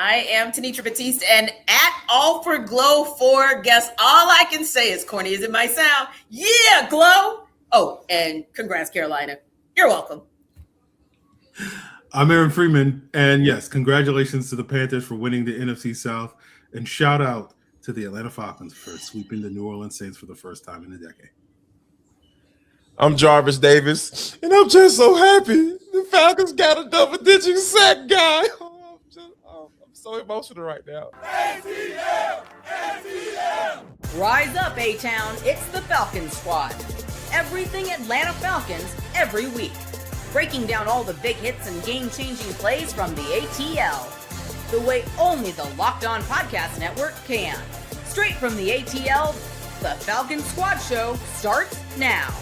I am Tenitra Batiste, and at All for Glow 4, guess all I can say is corny as it might sound. Yeah, Glow! Oh, and congrats, Carolina. You're welcome. I'm Aaron Freeman, and yes, congratulations to the Panthers for winning the NFC South, and shout out to the Atlanta Falcons for sweeping the New Orleans Saints for the first time in a decade. I'm Jarvis Davis, and I'm just so happy the Falcons got a double-digit sack guy. I'm so emotional right now. ATL! ATL! Rise up, A-Town. It's the Falcons Squad. Everything Atlanta Falcons every week. Breaking down all the big hits and game-changing plays from the ATL. The way only the Locked On Podcast Network can. Straight from the ATL, the Falcons Squad Show starts now.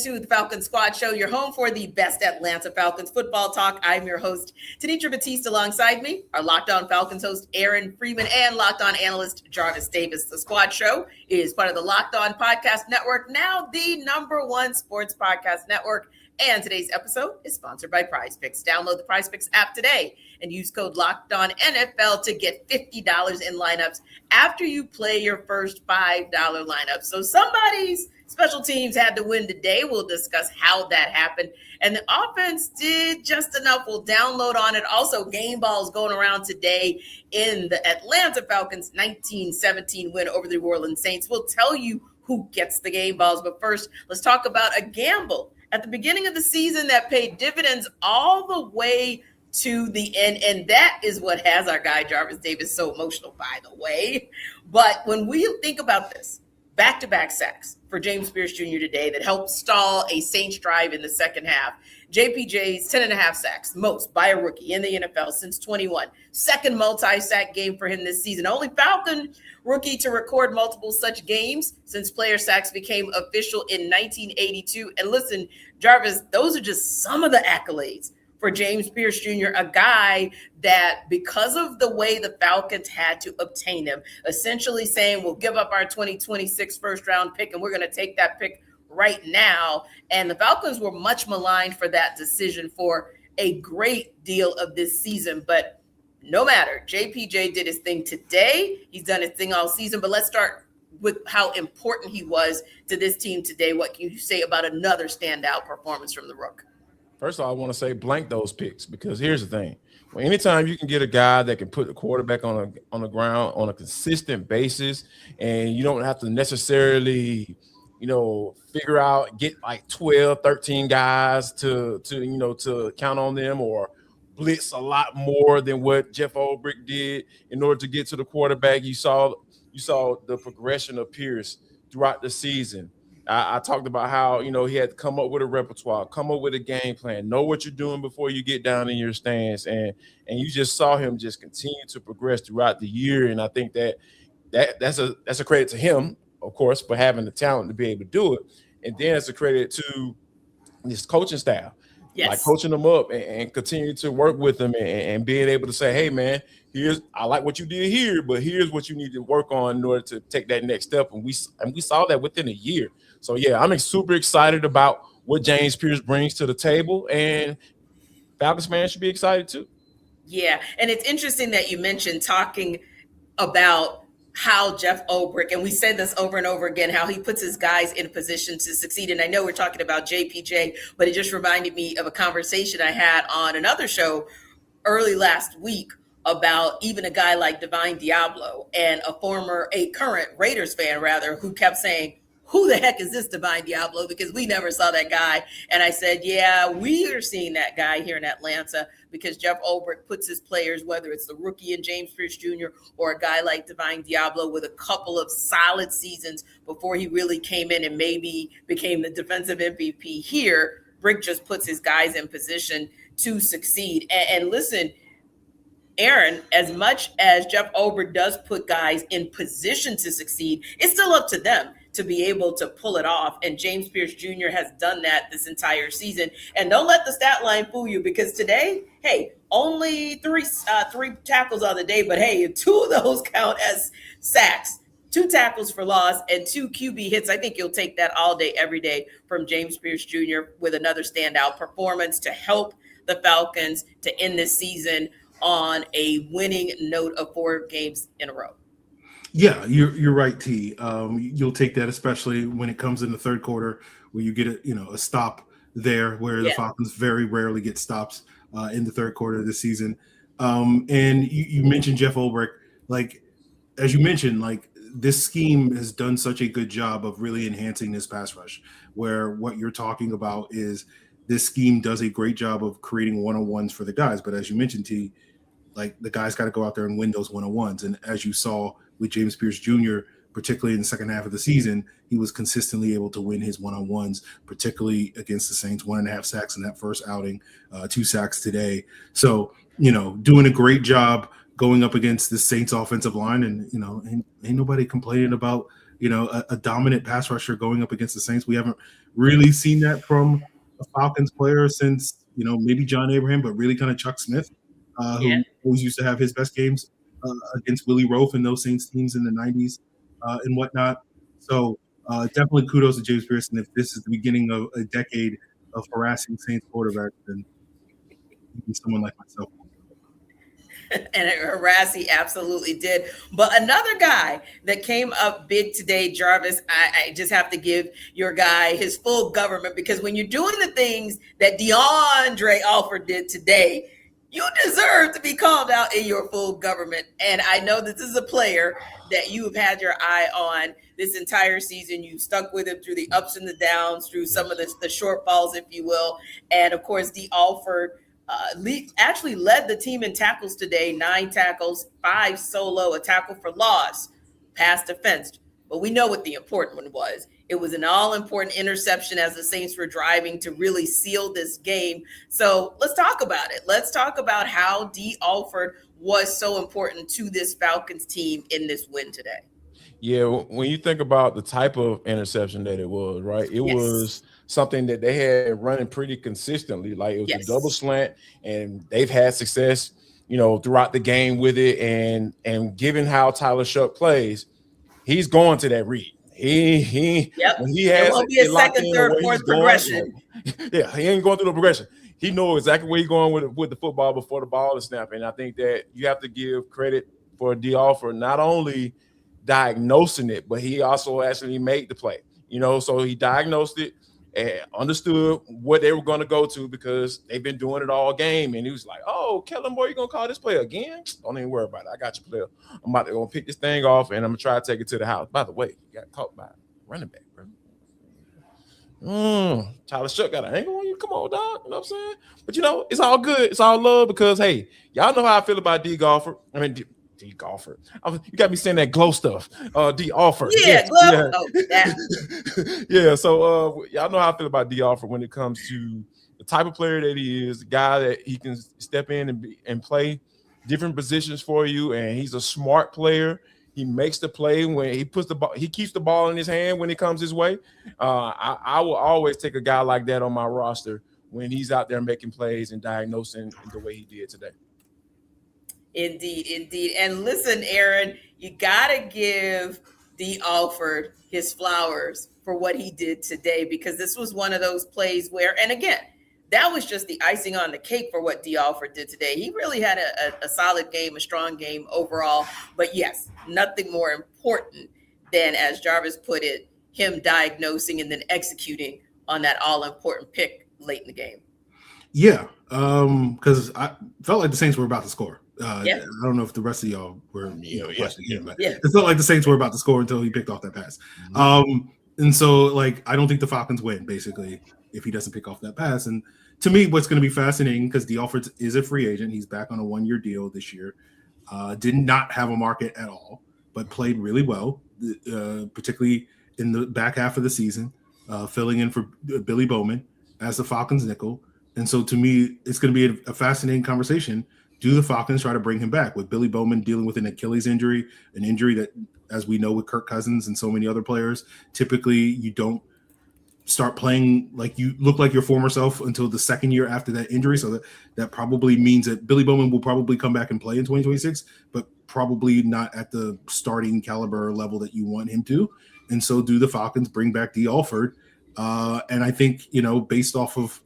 To the Falcons Squad Show, your home for the best Atlanta Falcons football talk. I'm your host, Tenitra Batiste. Alongside me, our Locked On Falcons host, Aaron Freeman, and Locked On analyst, Jarvis Davis. The Squad Show is part of the Locked On Podcast Network, now the #1 sports podcast network. And today's episode is sponsored by Prize Picks. Download the Prize Picks app today and use code LOCKEDONNFL to get $50 in lineups after you play your first $5 lineup. So somebody's special teams had to win today. We'll discuss how that happened. And the offense did just enough. We'll download on it. Also, game balls going around today in the Atlanta Falcons 19-17 win over the New Orleans Saints. We'll tell you who gets the game balls. But first, let's talk about a gamble at the beginning of the season that paid dividends all the way to the end. And that is what has our guy Jarvis Davis so emotional, by the way. But when we think about this, back-to-back sacks for James Pearce Jr. today that helped stall a Saints drive in the second half. JPJ's 10.5 sacks, most by a rookie in the NFL since 21. Second multi-sack game for him this season. Only Falcon rookie to record multiple such games since player sacks became official in 1982. And listen, Jarvis, those are just some of the accolades for James Pearce Jr., a guy that because of the way the Falcons had to obtain him, essentially saying we'll give up our 2026 first-round pick and we're going to take that pick right now. And the Falcons were much maligned for that decision for a great deal of this season. But no matter, JPJ did his thing today. He's done his thing all season. But let's start with how important he was to this team today. What can you say about another standout performance from the Rook? First of all, I want to say blank those picks because here's the thing. Well, anytime you can get a guy that can put the quarterback on the ground on a consistent basis and you don't have to necessarily, figure out, get like 12, 13 guys to count on them or blitz a lot more than what Jeff Ulbrich did in order to get to the quarterback. You saw the progression of Pearce throughout the season. I talked about how, he had to come up with a repertoire, come up with a game plan, know what you're doing before you get down in your stance. And you just saw him just continue to progress throughout the year. And I think that's a credit to him, of course, for having the talent to be able to do it. And then it's a credit to his coaching staff. Yes. Like coaching them up and continue to work with them and being able to say, hey, man, I like what you did here, but here's what you need to work on in order to take that next step. And we saw that within a year. So, yeah, I'm super excited about what James Pearce brings to the table, and Falcons fans should be excited too. Yeah, and it's interesting that you mentioned talking about how Jeff Ulbrich, and we said this over and over again, how he puts his guys in a position to succeed. And I know we're talking about JPJ, but it just reminded me of a conversation I had on another show early last week about even a guy like Divine Diablo and a current Raiders fan, rather, who kept saying, who the heck is this Divine Diablo? Because we never saw that guy. And I said, yeah, we are seeing that guy here in Atlanta because Jeff Ulbrich puts his players, whether it's the rookie in James Pearce Jr. or a guy like Divine Diablo with a couple of solid seasons before he really came in and maybe became the defensive MVP here. Brick just puts his guys in position to succeed. And listen, Aaron, as much as Jeff Ulbrich does put guys in position to succeed, it's still up to them to be able to pull it off. And James Pearce Jr. has done that this entire season. And don't let the stat line fool you because today, hey, only three tackles on the day, but hey, 2 of those count as sacks, 2 tackles for loss, and 2 QB hits. I think you'll take that all day, every day from James Pearce Jr. with another standout performance to help the Falcons to end this season on a winning note of 4 games in a row. Yeah, you're right, T. You'll take that, especially when it comes in the third quarter, where you get a stop there, where the Falcons very rarely get stops in the third quarter of the season. And you mentioned Jeff Ulbrich, like as you mentioned, like this scheme has done such a good job of really enhancing this pass rush. Where what you're talking about is this scheme does a great job of creating one-on-ones for the guys, but as you mentioned, T, like the guys got to go out there and win those one-on-ones. And as you saw with James Pearce Jr., particularly in the second half of the season, he was consistently able to win his one-on-ones, particularly against the Saints. 1.5 sacks in that first outing, 2 sacks today. So, doing a great job going up against the Saints offensive line. And, ain't nobody complaining about, a dominant pass rusher going up against the Saints. We haven't really seen that from a Falcons player since, maybe John Abraham, but really kind of Chuck Smith. Who always used to have his best games against Willie Roaf and those Saints teams in the 90s and whatnot. So definitely kudos to James Pearce. And if this is the beginning of a decade of harassing Saints quarterbacks, then even someone like myself. And harass, he absolutely did. But another guy that came up big today, Jarvis, I just have to give your guy his full government, because when you're doing the things that Dee Alford did today, you deserve to be called out in your full government. And I know that this is a player that you have had your eye on this entire season. You stuck with him through the ups and the downs, through some of the shortfalls, if you will. And of course, Dee Alford actually led the team in tackles today, 9 tackles, 5 solo, a tackle for loss, pass defense. But we know what the important one was. It was an all-important interception as the Saints were driving to really seal this game. So let's talk about it. Let's talk about how Dee Alford was so important to this Falcons team in this win today. Yeah, when you think about the type of interception that it was, right? It was something that they had running pretty consistently. Like it was a double slant, and they've had success, throughout the game with it. And given how Tyler Shough plays, he's going to that read. When he has it won't be a second, third, fourth progression. He ain't going through the progression. He knows exactly where he's going with the football before the ball is snapped. And I think that you have to give credit for Dee Alford not only diagnosing it, but he also actually made the play. So he diagnosed it and understood what they were going to go to, because they've been doing it all game. And he was like, "Oh, Kellen Moore, you gonna call this play again? Don't even worry about it. I got your player. I'm about to go pick this thing off, and I'm gonna try to take it to the house." By the way, you got caught by running back, bro. Tyler Shough got an angle on you. Come on, dog. You know what I'm saying? But it's all good. It's all love, because hey, y'all know how I feel about Dee Alford. Dee Alford. You got me saying that glow stuff. Dee Alford. Yeah, glow. Yeah. So y'all know how I feel about Dee Alford when it comes to the type of player that he is, the guy that he can step in and play different positions for you, and he's a smart player. He makes the play when he puts the ball. He keeps the ball in his hand when it comes his way. I will always take a guy like that on my roster when he's out there making plays and diagnosing the way he did today. Indeed. And listen, Aaron, you got to give Dee Alford his flowers for what he did today, because this was one of those plays where, and again, that was just the icing on the cake for what Dee Alford did today. He really had a solid game, a strong game overall. But yes, nothing more important than, as Jarvis put it, him diagnosing and then executing on that all-important pick late in the game. Yeah, because I felt like the Saints were about to score. I don't know if the rest of y'all were watching the game, but it felt like the Saints were about to score until he picked off that pass. And so, I don't think the Falcons win, basically, if he doesn't pick off that pass. And to me, what's going to be fascinating, because Dee Alford is a free agent. He's back on a 1-year deal this year. Did not have a market at all, but played really well, particularly in the back half of the season, filling in for Billy Bowman as the Falcons nickel. And so to me, it's going to be a fascinating conversation. Do the Falcons try to bring him back, with Billy Bowman dealing with an Achilles injury, an injury that, as we know with Kirk Cousins and so many other players, typically you don't start playing like you look like your former self until the second year after that injury. So that probably means that Billy Bowman will probably come back and play in 2026, but probably not at the starting caliber level that you want him to. And so do the Falcons bring back Dee Alford? And I think, based off of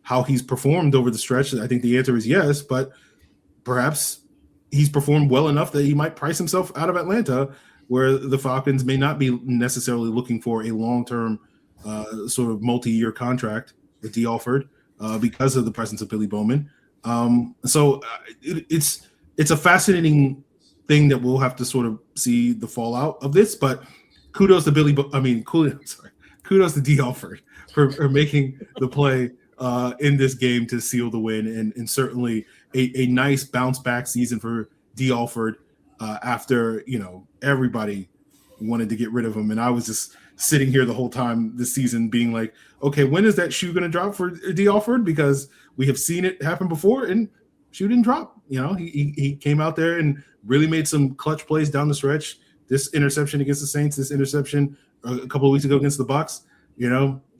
how he's performed over the stretch, I think the answer is yes, but perhaps he's performed well enough that he might price himself out of Atlanta, where the Falcons may not be necessarily looking for a long-term sort of multi-year contract with Dee Alford because of the presence of Billy Bowman. It's a fascinating thing that we'll have to sort of see the fallout of this, but kudos to kudos to Dee Alford for making the play in this game to seal the win, and certainly a nice bounce back season for Dee Alford after everybody wanted to get rid of him, and I was just sitting here the whole time this season being like, okay, when is that shoe going to drop for Dee Alford? Because we have seen it happen before, and shoe didn't drop. He came out there and really made some clutch plays down the stretch. This interception against the Saints, this interception a couple of weeks ago against the Bucs.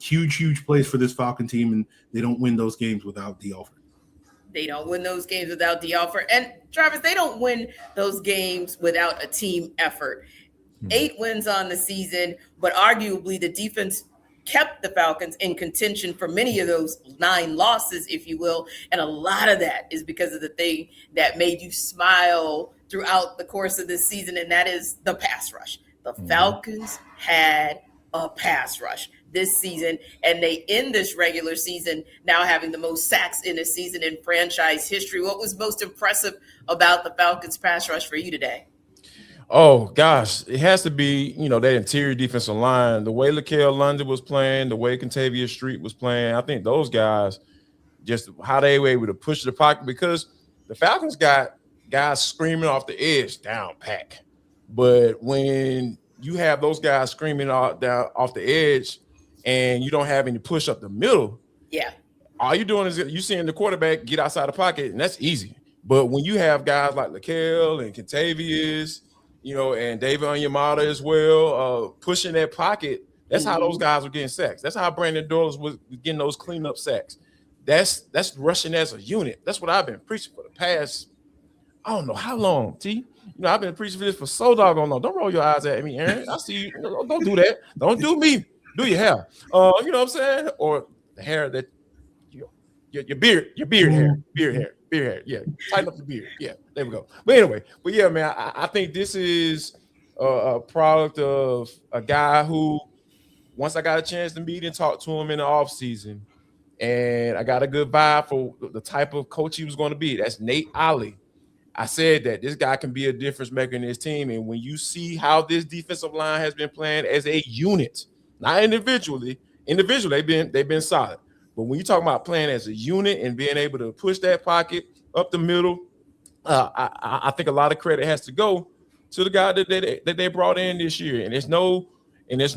Huge plays for this Falcon team, and they don't win those games without Dee Alford. They don't win those games without Dee Alford. And Jarvis, they don't win those games without a team effort. 8 wins on the season, but arguably the defense kept the Falcons in contention for many of those 9 losses, if you will. And a lot of that is because of the thing that made you smile throughout the course of this season, and that is the pass rush. The Falcons had a pass rush this season, and they end this regular season now having the most sacks in a season in franchise history. What was most impressive about the Falcons pass rush for you today? Oh, gosh, it has to be, that interior defensive line. The way Laquel London was playing, the way Contavious Street was playing, I think those guys, just how they were able to push the pocket, because the Falcons got guys screaming off the edge down pack. But when you have those guys screaming off the edge and you don't have any push up the middle, all you're doing is you seeing the quarterback get outside the pocket, and that's easy. But when you have guys like Laquel and Contavious, and David Onyemata as well, pushing that pocket, that's how those guys were getting sacks. That's how Brandon Doyle was getting those cleanup sacks. That's rushing as a unit. That's what I've been preaching for the past, I don't know how long, T. I've been preaching for this for so doggone long. Don't roll your eyes at me, Aaron. I see you. Don't do that. Don't do me. Do your hair. You know what I'm saying? Or the hair that your beard hair. Yeah, tighten up the beard. Yeah, there we go. But anyway, man, I think this is a product of a guy who, once I got a chance to meet and talk to him in the offseason, and I got a good vibe for the type of coach he was going to be. That's Nate Ollie. I said that this guy can be a difference maker in his team. And when you see how this defensive line has been playing as a unit, not individually, they've been solid. But when you talk about playing as a unit and being able to push that pocket up the middle, I think a lot of credit has to go to the guy that they brought in this year. And there's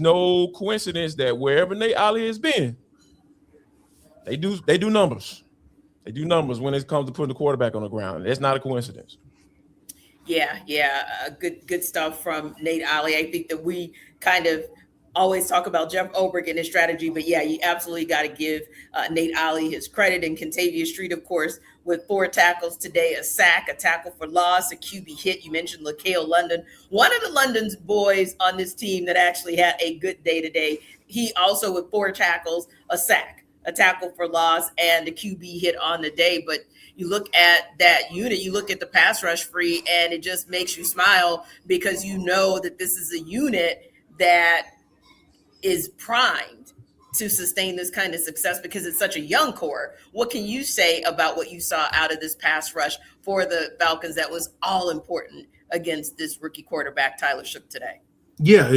no coincidence that wherever Nate Ollie has been, they do numbers. They do numbers when it comes to putting the quarterback on the ground. That's not a coincidence. Yeah, good stuff from Nate Ollie. I think that we kind of always talk about Jeff Ulbrich and his strategy, but you absolutely got to give Nate Ollie his credit, and Contavious Street, of course, with 4 tackles today, a sack, a tackle for loss, a QB hit. You mentioned Laquel London, one of the London's boys on this team that actually had a good day today. He also with 4 tackles, a sack, a tackle for loss, and a QB hit on the day. But you look at that unit, you look at the pass rush free, and it just makes you smile because you know that this is a unit that is primed to sustain this kind of success because it's such a young core. What can you say about what you saw out of this pass rush for the Falcons that was all important against this rookie quarterback, Tyler Shough, today? Yeah,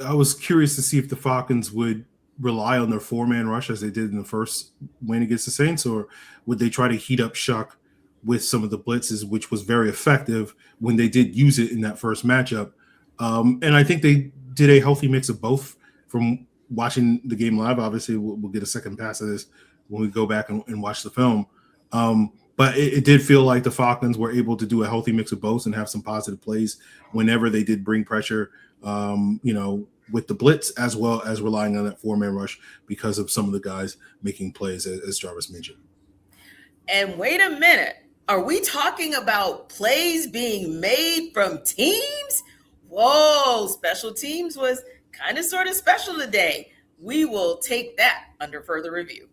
I was curious to see if the Falcons would rely on their 4-man rush as they did in the first win against the Saints, or would they try to heat up Shough with some of the blitzes, which was very effective when they did use it in that first matchup. And I think they did a healthy mix of both. From watching the game live, obviously we'll get a second pass of this when we go back and watch the film. But it did feel like the Falcons were able to do a healthy mix of both and have some positive plays whenever they did bring pressure, with the blitz, as well as relying on that 4-man rush because of some of the guys making plays, as Jarvis mentioned. And wait a minute, are we talking about plays being made from teams? Whoa, special teams was kind of sort of special today. We will take that under further review.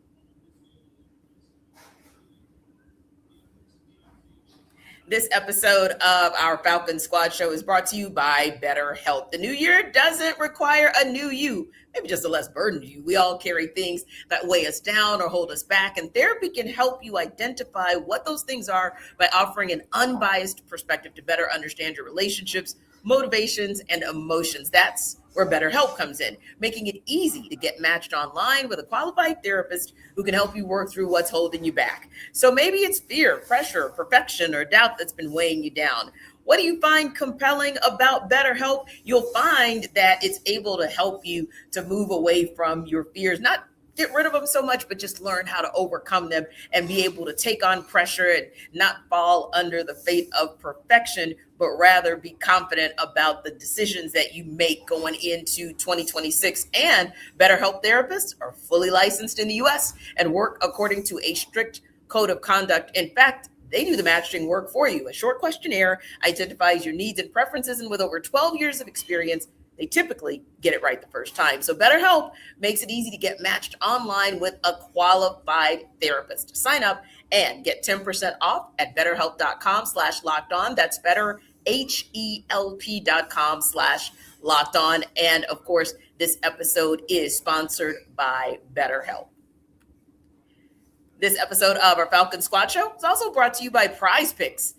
This episode of our Falcon Squad Show is brought to you by BetterHelp. The new year doesn't require a new you, maybe just a less burdened you. We all carry things that weigh us down or hold us back, and therapy can help you identify what those things are by offering an unbiased perspective to better understand your relationships, motivations, and emotions. That's where BetterHelp comes in, making it easy to get matched online with a qualified therapist who can help you work through what's holding you back. So maybe it's fear, pressure, perfection, or doubt that's been weighing you down. What do you find compelling about BetterHelp? You'll find that it's able to help you to move away from your fears, not get rid of them so much, but just learn how to overcome them and be able to take on pressure and not fall under the fate of perfection, but rather be confident about the decisions that you make going into 2026. And BetterHelp therapists are fully licensed in the US and work according to a strict code of conduct. In fact, they do the matching work for you. A short questionnaire identifies your needs and preferences, and with over 12 years of experience, they typically get it right the first time. So BetterHelp makes it easy to get matched online with a qualified therapist. Sign up and get 10% off at betterhelp.com/lockedon. That's betterhelp.com/lockedon. And of course, this episode is sponsored by BetterHelp. This episode of our Falcon Squad Show is also brought to you by Prize Picks.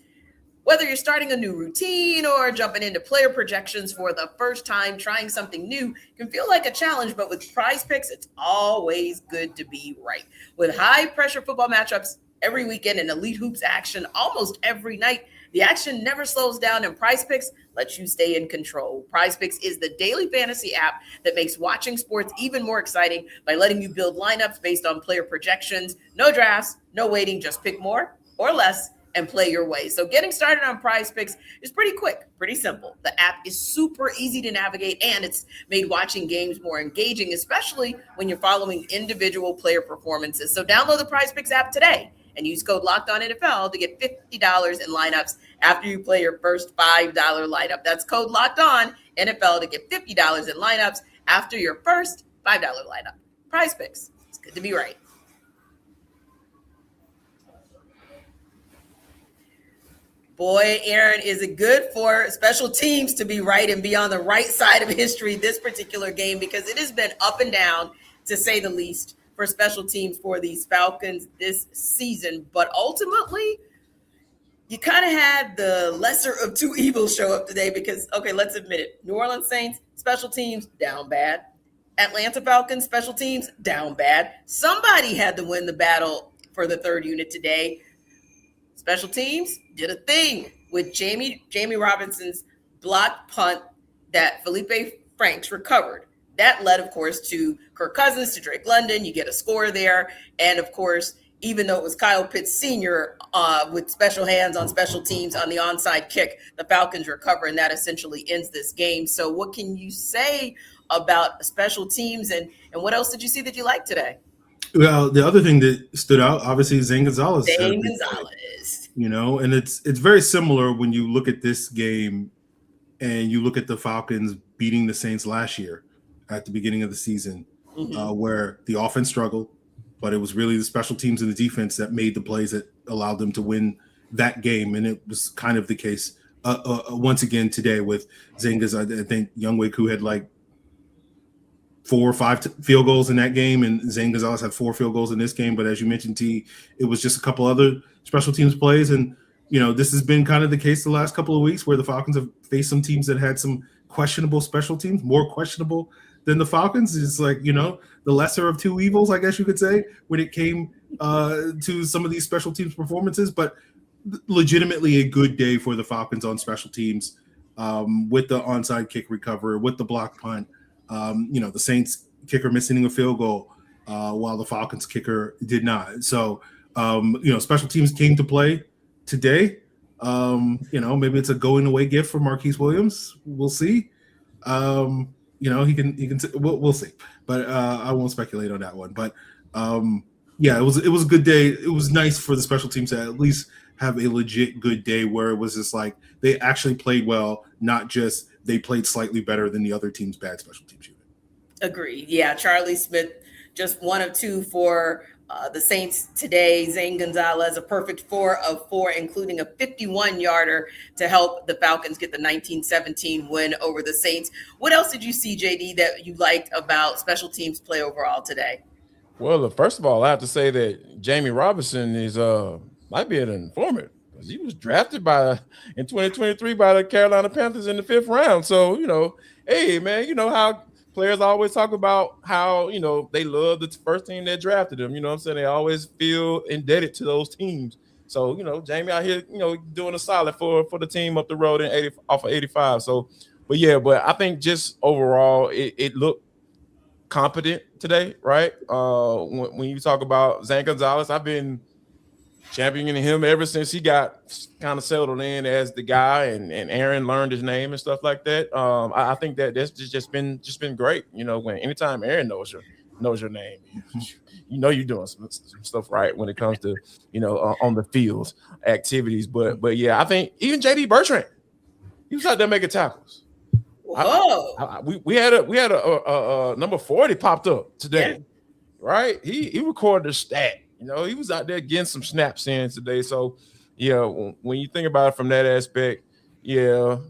Whether you're starting a new routine or jumping into player projections for the first time, trying something new can feel like a challenge, but with Prize Picks, it's always good to be right. With high-pressure football matchups every weekend and elite hoops action almost every night, the action never slows down, and Prize Picks lets you stay in control. Prize Picks is the daily fantasy app that makes watching sports even more exciting by letting you build lineups based on player projections. No drafts, no waiting, just pick more or less and play your way. So getting started on Prize Picks is pretty quick, pretty simple. The app is super easy to navigate, and it's made watching games more engaging, especially when you're following individual player performances. So download the Prize Picks app today and use code LOCKEDONNFL to get $50 in lineups after you play your first $5 lineup. That's code LOCKEDONNFL to get $50 in lineups after your first $5 lineup. Prize Picks. It's good to be right. Boy, Aaron, is it good for special teams to be right and be on the right side of history this particular game, because it has been up and down, to say the least, for special teams for these Falcons this season. But ultimately, you kind of had the lesser of two evils show up today because, okay, let's admit it. New Orleans Saints, special teams, down bad. Atlanta Falcons, special teams, down bad. Somebody had to win the battle for the third unit today. Special teams did a thing with Jamie Robinson's blocked punt that Felipe Franks recovered. That led, of course, to Kirk Cousins, to Drake London. You get a score there. And, of course, even though it was Kyle Pitts Sr. With special hands on special teams on the onside kick, the Falcons recover, and that essentially ends this game. So what can you say about special teams, and what else did you see that you liked today? Well, the other thing that stood out, obviously, Zane Gonzalez. You know, and it's very similar when you look at this game and you look at the Falcons beating the Saints last year at the beginning of the season, where the offense struggled, but it was really the special teams and the defense that made the plays that allowed them to win that game. And it was kind of the case once again today with Zane Gonzalez. I think Younghoe Koo had like 4 or 5 field goals in that game, and Zane Gonzalez had 4 field goals in this game. But as you mentioned, T, it was just a couple other special teams plays. And, you know, this has been kind of the case the last couple of weeks where the Falcons have faced some teams that had some questionable special teams, more questionable than the Falcons. It's like, you know, the lesser of two evils, I guess you could say, when it came to some of these special teams performances. But legitimately a good day for the Falcons on special teams, with the onside kick recovery, with the block punt. You know, the Saints kicker missing a field goal while the Falcons kicker did not. So, you know, special teams came to play today. You know, maybe it's a going away gift for Marquise Williams. We'll see. You know, he can. We'll see. But I won't speculate on that one. But yeah, it was a good day. It was nice for the special teams to at least have a legit good day where it was just like they actually played well, not just they played slightly better than the other team's bad special teams unit. Agreed. Yeah, Charlie Smith, just one of two for The Saints today, Zane Gonzalez, a perfect 4 of 4, including a 51-yarder to help the Falcons get the 19-17 win over the Saints. What else did you see, JD, that you liked about special teams play overall today? Well, first of all, I have to say that Jamie Robinson is might be an informant because he was drafted in 2023 by the Carolina Panthers in the 5th round. So, hey man, you know how players always talk about how, they love the first team that drafted them. You know what I'm saying? They always feel indebted to those teams. So, Jamie out here, doing a solid for the team up the road off of 85. So, but I think just overall, it looked competent today, right? When you talk about Zane Gonzalez, I've been championing him ever since he got kind of settled in as the guy, and Aaron learned his name and stuff like that. I think that's just been great. When anytime Aaron knows your name, you're doing some stuff right when it comes to on the field activities. But yeah, I think even JD Bertrand, he was out there making tackles. Whoa! We had a number 40 popped up today, right? He recorded a stat. He was out there getting some snaps in today. So, yeah, when you think about it from that aspect, the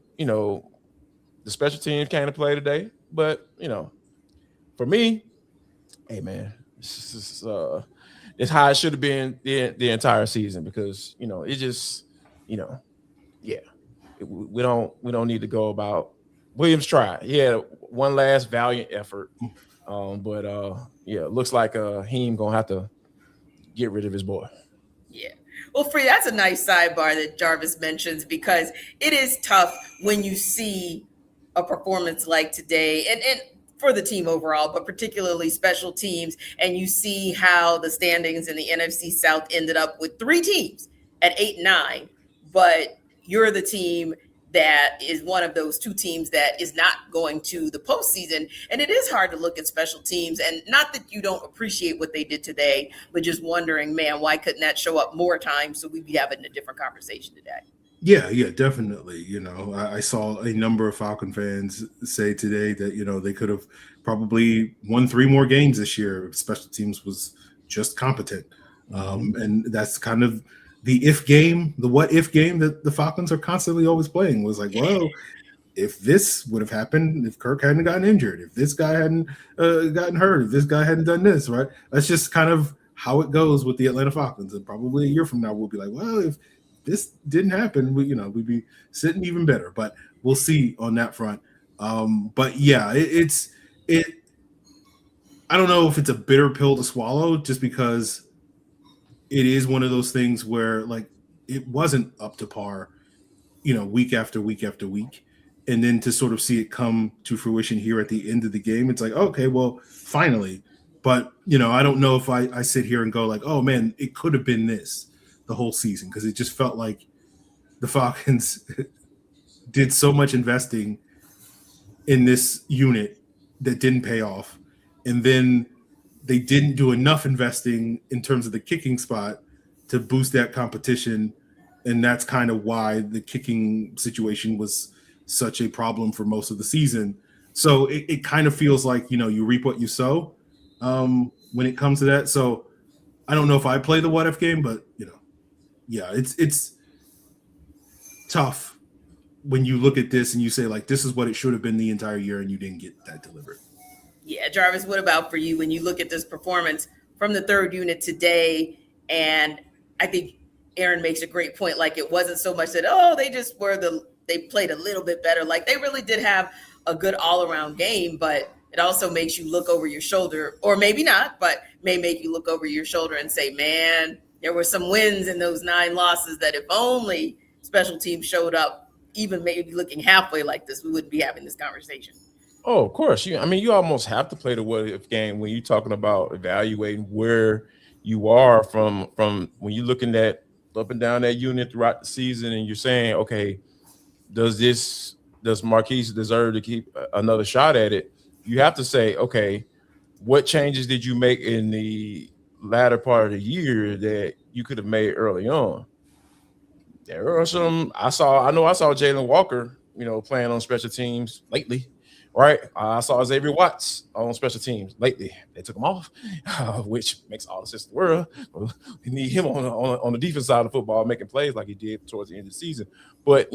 special teams came to play today. But for me, hey man, it's how it should have been the entire season because it just we don't need to go about. Williams tried. He had one last valiant effort, but it looks like Raheem gonna have to get rid of his boy. Yeah. Well, Free, that's a nice sidebar that Jarvis mentions because it is tough when you see a performance like today and for the team overall, but particularly special teams, and you see how the standings in the NFC South ended up with 3 teams at 8-9, but you're the team that is one of those 2 teams that is not going to the postseason. And it is hard to look at special teams, and not that you don't appreciate what they did today, but just wondering, man, why couldn't that show up more times so we'd be having a different conversation today? Yeah, definitely. I saw a number of Falcon fans say today that, they could have probably won 3 more games this year if special teams was just competent. And that's kind of the what if game that the Falcons are constantly always playing was like, well, if this would have happened, if Kirk hadn't gotten injured, if this guy hadn't gotten hurt, if this guy hadn't done this, right? That's just kind of how it goes with the Atlanta Falcons. And probably a year from now, we'll be like, well, if this didn't happen, we'd be sitting even better. But we'll see on that front. But yeah, I don't know if it's a bitter pill to swallow just because it is one of those things where like it wasn't up to par, week after week after week. And then to sort of see it come to fruition here at the end of the game, it's like, okay, well, finally. But, I don't know if I sit here and go like, oh man, it could have been this the whole season. Cause it just felt like the Falcons did so much investing in this unit that didn't pay off. And then they didn't do enough investing in terms of the kicking spot to boost that competition. And that's kind of why the kicking situation was such a problem for most of the season. So it kind of feels like, you reap what you sow when it comes to that. So I don't know if I play the what if game, but, yeah, it's tough when you look at this and you say, like, this is what it should have been the entire year and you didn't get that delivered. Yeah, Jarvis, what about for you when you look at this performance from the 3rd unit today? And I think Aaron makes a great point. Like, it wasn't so much that, they played a little bit better. Like, they really did have a good all-around game, but it also makes you look over your shoulder, or maybe not, but may make you look over your shoulder and say, man, there were some wins in those 9 losses that if only special teams showed up, even maybe looking halfway like this, we wouldn't be having this conversation. Oh, of course. You almost have to play the what if game when you're talking about evaluating where you are from when you're looking at up and down that unit throughout the season, and you're saying, okay, does Marquise deserve to keep another shot at it? You have to say, okay, what changes did you make in the latter part of the year that you could have made early on? There are some I saw Jalen Walker, playing on special teams lately, right? I saw Xavier Watts on special teams lately. They took him off, which makes all the sense in the world. We need him on the defense side of football, making plays like he did towards the end of the season. But,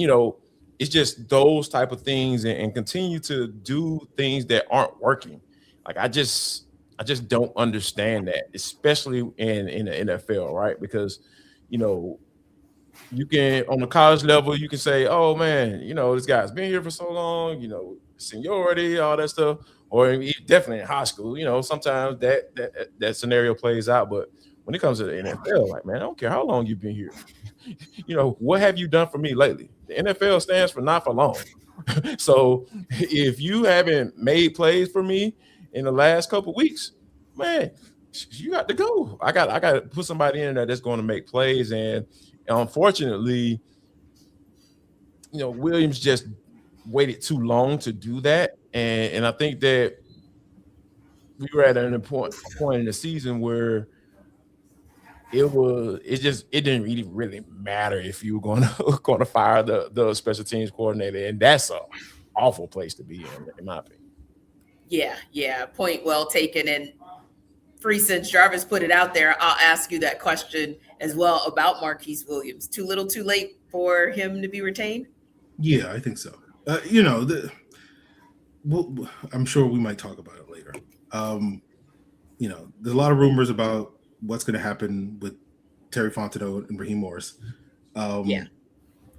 it's just those type of things and continue to do things that aren't working. Like, I just don't understand that, especially in the NFL, right? Because, you can, on the college level, you can say, oh man, this guy's been here for so long, seniority, all that stuff, or definitely in high school, sometimes that scenario plays out. But when it comes to the NFL, like, man, I don't care how long you've been here. What have you done for me lately? The NFL stands for not for long. So if you haven't made plays for me in the last couple of weeks, man, you got to go. I got to put somebody in there that's going to make plays. And unfortunately, Williams just waited too long to do that. And I think that we were at an important point in the season where it didn't really matter if you were going to fire the special teams coordinator, and that's an awful place to be in my opinion. Yeah, point well taken. And since Jarvis put it out there, I'll ask you that question as well about Marquise Williams. Too little, too late for him to be retained? Yeah, I think so. I'm sure we might talk about it later. There's a lot of rumors about what's going to happen with Terry Fontenot and Raheem Morris. And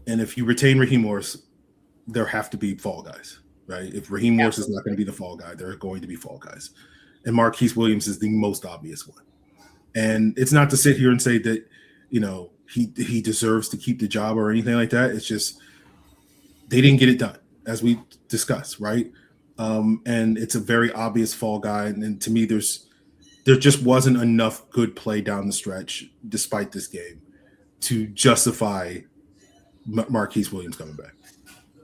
if you retain Raheem Morris, there have to be fall guys, right? If Raheem Morris is not going to be the fall guy, there are going to be fall guys. And Marquise Williams is the most obvious one. And it's not to sit here and say that, he deserves to keep the job or anything like that. It's just they didn't get it done, as we discussed, right? And it's a very obvious fall guy. And to me, there just wasn't enough good play down the stretch, despite this game, to justify Marquise Williams coming back.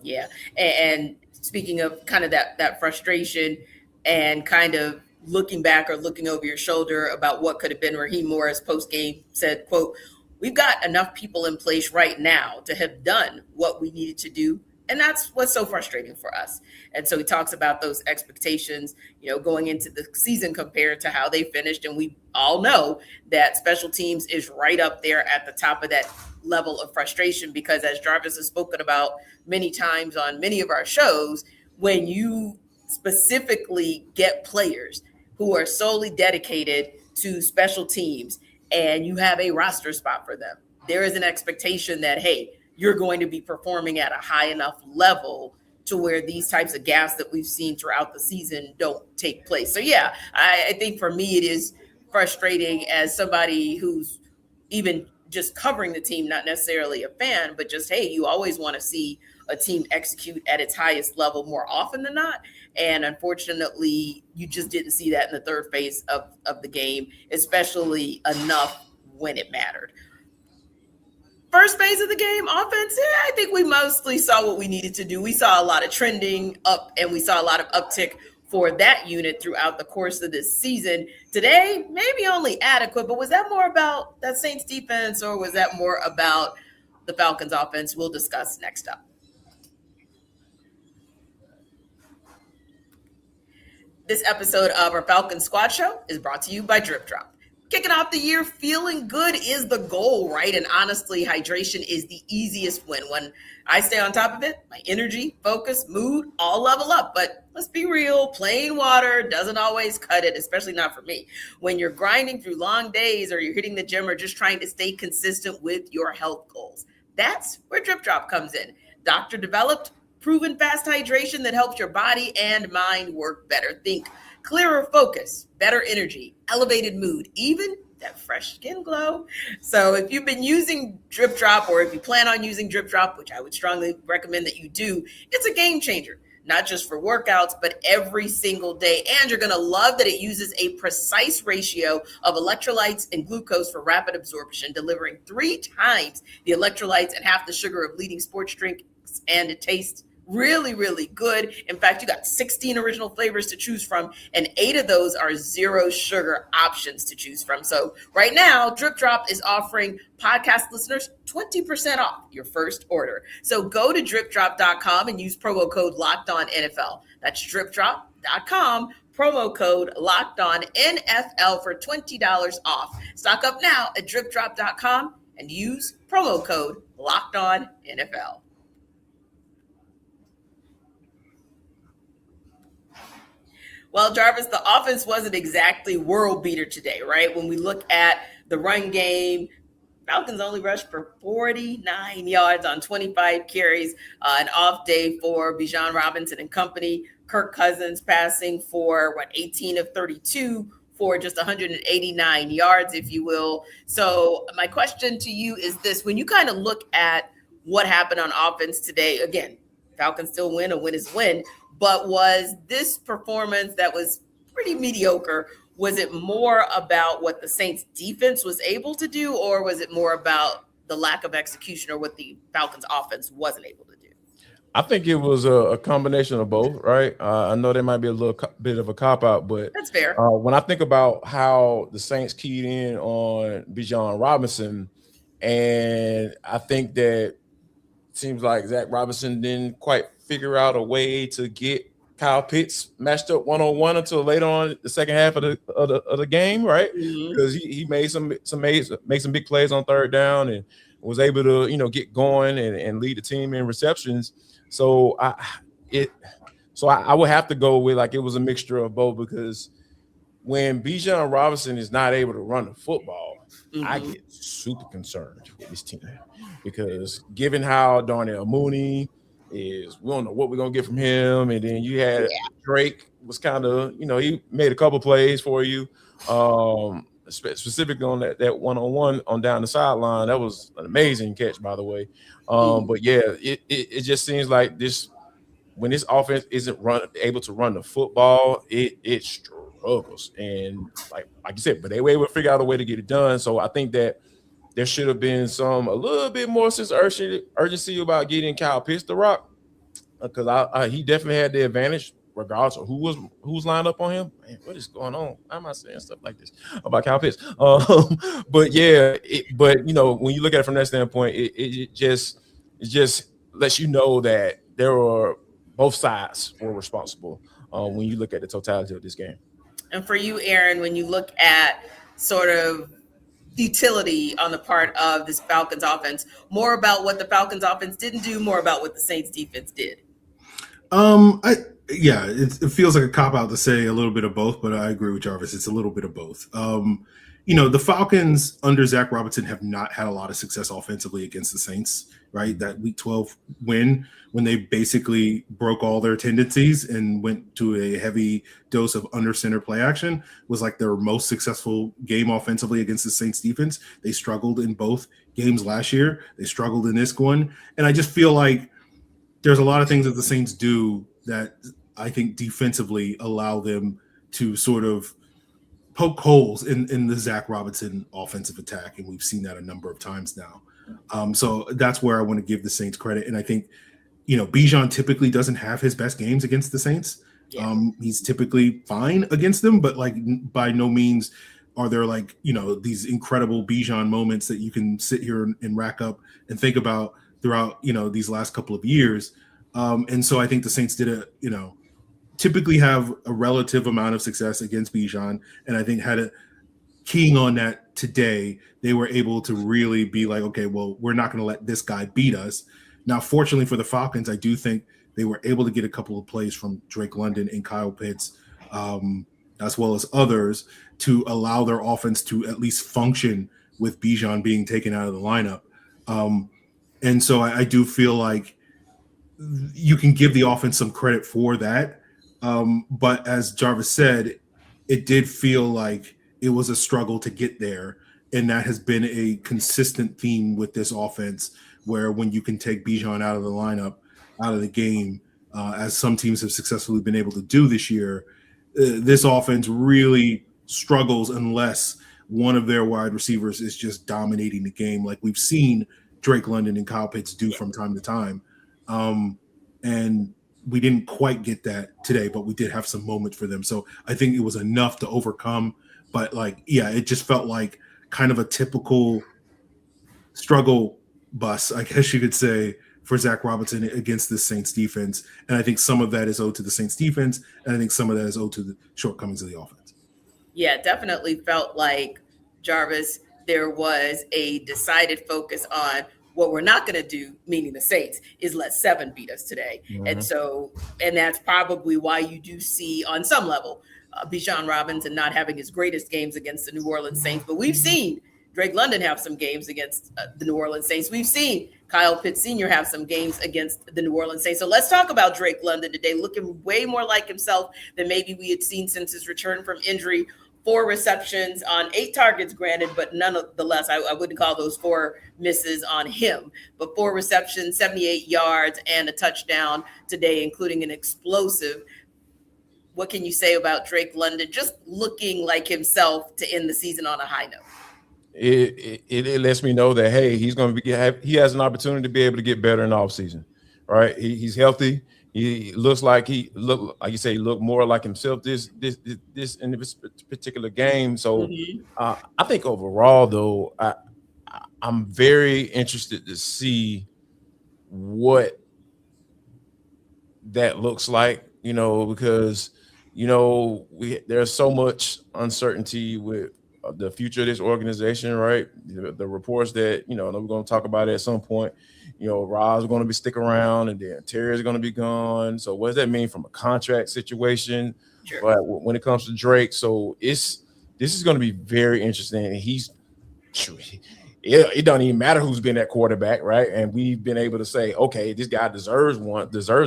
Yeah. And speaking of kind of that frustration and kind of looking back or looking over your shoulder about what could have been, Raheem Morris post-game said, quote, "We've got enough people in place right now to have done what we needed to do. And that's what's so frustrating for us." And so he talks about those expectations, going into the season compared to how they finished. And we all know that special teams is right up there at the top of that level of frustration, because as Jarvis has spoken about many times on many of our shows, when you specifically get players who are solely dedicated to special teams and you have a roster spot for them, there is an expectation that, hey, you're going to be performing at a high enough level to where these types of gaps that we've seen throughout the season don't take place. So, yeah, I think for me, it is frustrating as somebody who's even just covering the team, not necessarily a fan, but just, hey, you always want to see a team execute at its highest level more often than not. And unfortunately, you just didn't see that in the third phase of the game, especially enough when it mattered. First phase of the game, offense, I think we mostly saw what we needed to do. We saw a lot of trending up, and we saw a lot of uptick for that unit throughout the course of this season. Today, maybe only adequate, but was that more about that Saints defense, or was that more about the Falcons offense? We'll discuss next up. This episode of our Falcons Squad Show is brought to you by Drip Drop. Kicking off the year feeling good is the goal, right? And honestly, hydration is the easiest win. When I stay on top of it, my energy, focus, mood, all level up. But let's be real, plain water doesn't always cut it, especially not for me. When you're grinding through long days or you're hitting the gym or just trying to stay consistent with your health goals, that's where Drip Drop comes in. Doctor developed, proven fast hydration that helps your body and mind work better. Think clearer focus, better energy, elevated mood, even that fresh skin glow. So if you've been using Drip Drop, or if you plan on using Drip Drop, which I would strongly recommend that you do, it's a game changer, not just for workouts, but every single day. And you're going to love that it uses a precise ratio of electrolytes and glucose for rapid absorption, delivering 3 times the electrolytes and half the sugar of leading sports drinks, and it tastes really, really good. In fact, you got 16 original flavors to choose from, and 8 of those are 0 sugar options to choose from. So right now, Drip Drop is offering podcast listeners 20% off your first order. So go to dripdrop.com and use promo code LOCKEDONNFL. That's dripdrop.com, promo code LOCKEDONNFL for $20 off. Stock up now at dripdrop.com and use promo code LOCKEDONNFL. Well, Jarvis, the offense wasn't exactly world beater today, right? When we look at the run game, Falcons only rushed for 49 yards on 25 carries, an off day for Bijan Robinson and company. Kirk Cousins passing for 18 of 32 for just 189 yards, if you will. So my question to you is this: when you kind of look at what happened on offense today, again, Falcons still win, a win is win, but was this performance that was pretty mediocre, was it more about what the Saints defense was able to do, or was it more about the lack of execution or what the Falcons offense wasn't able to do? I think it was a combination of both, right? I know there might be a little bit of a cop-out, but that's fair. When I think about how the Saints keyed in on Bijan Robinson, and I think that it seems like Zach Robinson didn't quite figure out a way to get Kyle Pitts matched up one-on-one until later on the second half of the game, right? Because he made some big plays on third down and was able to get going and lead the team in receptions. So I would have to go with it was a mixture of both, because when Bijan Robinson is not able to run the football, I get super concerned with this team, because given how Darnell Mooney is, we don't know what we're gonna get from him, and then you had Drake was kind of he made a couple plays for you, specifically on that one-on-one on down the sideline. That was an amazing catch, by the way. But yeah, it just seems like when this offense isn't able to run the football, it struggles, and like you said, but they were able to figure out a way to get it done. So I think that there should have been a little bit more sense of urgency about getting Kyle Pitts the rock, because he definitely had the advantage regardless of who's lined up on him. Man, what is going on? Why am I saying stuff like this about Kyle Pitts? But yeah, when you look at it from that standpoint, it just lets you know that both sides were responsible when you look at the totality of this game. And for you, Aaron, when you look at sort of utility on the part of this Falcons offense, more about what the Falcons offense didn't do, more about what the Saints defense did? It feels like a cop-out to say a little bit of both, but I agree with Jarvis. It's a little bit of both. The Falcons under Zach Robinson have not had a lot of success offensively against the Saints, right? That Week 12 win, when they basically broke all their tendencies and went to a heavy dose of under center play action, was like their most successful game offensively against the Saints defense. They struggled in both games last year. They struggled in this one. And I just feel like there's a lot of things that the Saints do that I think defensively allow them to sort of poke holes in the Zach Robinson offensive attack. And we've seen that a number of times now. So that's where I want to give the Saints credit. And I think, Bijan typically doesn't have his best games against the Saints. Yeah. He's typically fine against them, but by no means are there these incredible Bijan moments that you can sit here and rack up and think about throughout, these last couple of years. And so I think the Saints typically have a relative amount of success against Bijan. And I think keying on that today, they were able to really be like, okay, well, we're not going to let this guy beat us. Now, fortunately for the Falcons, I do think they were able to get a couple of plays from Drake London and Kyle Pitts, as well as others, to allow their offense to at least function with Bijan being taken out of the lineup. And so I do feel like you can give the offense some credit for that. But as Jarvis said, it did feel like it was a struggle to get there. And that has been a consistent theme with this offense, where when you can take Bijan out of the lineup, out of the game, as some teams have successfully been able to do this year, this offense really struggles unless one of their wide receivers is just dominating the game, like we've seen Drake London and Kyle Pitts do from time to time. and we didn't quite get that today, but we did have some moments for them. So I think it was enough to overcome. But it just felt like kind of a typical struggle bus, I guess you could say, for Zach Robinson against the Saints defense. And I think some of that is owed to the Saints defense, and I think some of that is owed to the shortcomings of the offense. Yeah, definitely felt like, Jarvis, there was a decided focus on what we're not going to do, meaning the Saints, is let 7 beat us today. Mm-hmm. And that's probably why you do see on some level Bijan Robinson not having his greatest games against the New Orleans Saints. But we've seen Drake London have some games against the New Orleans Saints. We've seen Kyle Pitts Sr. have some games against the New Orleans Saints. So let's talk about Drake London today, looking way more like himself than maybe we had seen since his return from injury. 4 receptions on 8 targets, granted, but nonetheless, I wouldn't call those 4 misses on him. But 4 receptions, 78 yards, and a touchdown today, including an explosive. What can you say about Drake London just looking like himself to end the season on a high note? It lets me know that, hey, he has an opportunity to be able to get better in the offseason, right? He's healthy. He looks like he looked more like himself this in this particular game. So I think overall, though, I'm very interested to see what that looks like, because there's so much uncertainty with the future of this organization, right? The reports that we're going to talk about it at some point. Rob's going to be stick around, and then Terry's going to be gone. So what does that mean from a contract situation? Sure. But when it comes to Drake, so this is going to be very interesting. It doesn't even matter who's been at quarterback, right? And we've been able to say, okay, this guy deserves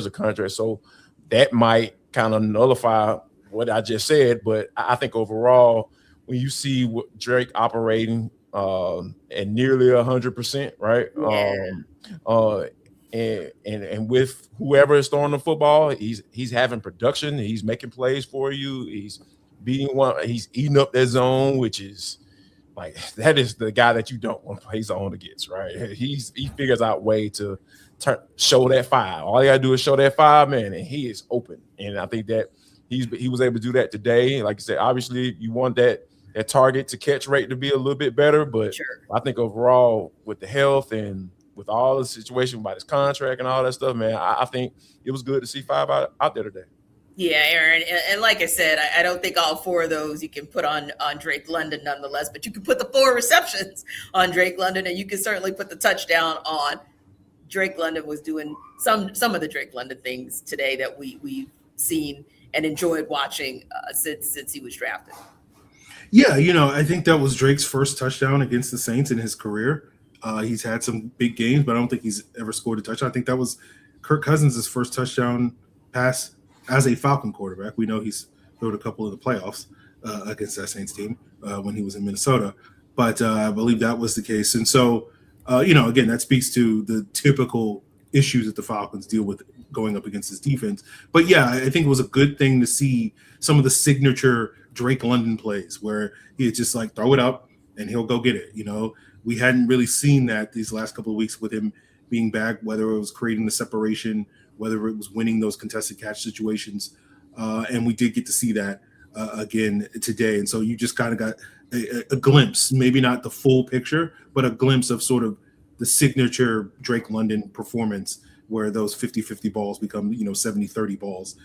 a contract. So that might kind of nullify what I just said. But I think overall, when you see what Drake operating at nearly 100%, right? Yeah. And with whoever is throwing the football, he's having production. He's making plays for you. He's he's eating up that zone, which is like, that is the guy that you don't want to play zone against, right? He figures out way to show that 5. All you gotta do is show that 5, man, and he is open. And I think that he was able to do that today. Like I said, obviously you want that target to catch rate to be a little bit better, but sure. I think overall with the health and with all the situation about his contract and all that stuff, man, I think it was good to see 5 out there today. Yeah, Aaron, and like I said, I don't think all 4 of those you can put on Drake London nonetheless, but you can put the 4 receptions on Drake London, and you can certainly put the touchdown on. Drake London was doing some of the Drake London things today that we've seen and enjoyed watching since he was drafted. Yeah, I think that was Drake's first touchdown against the Saints in his career. He's had some big games, but I don't think he's ever scored a touchdown. I think that was Kirk Cousins' first touchdown pass as a Falcon quarterback. We know he's thrown a couple of the playoffs against that Saints team when he was in Minnesota, but I believe that was the case. And so, again, that speaks to the typical issues that the Falcons deal with going up against his defense. But yeah, I think it was a good thing to see some of the signature Drake London plays where he'd just like throw it up and he'll go get it. We hadn't really seen that these last couple of weeks with him being back, whether it was creating the separation, whether it was winning those contested catch situations. And we did get to see that again today. And so you just kind of got a glimpse, maybe not the full picture, but a glimpse of sort of the signature Drake London performance where those 50-50 balls become, 70-30 balls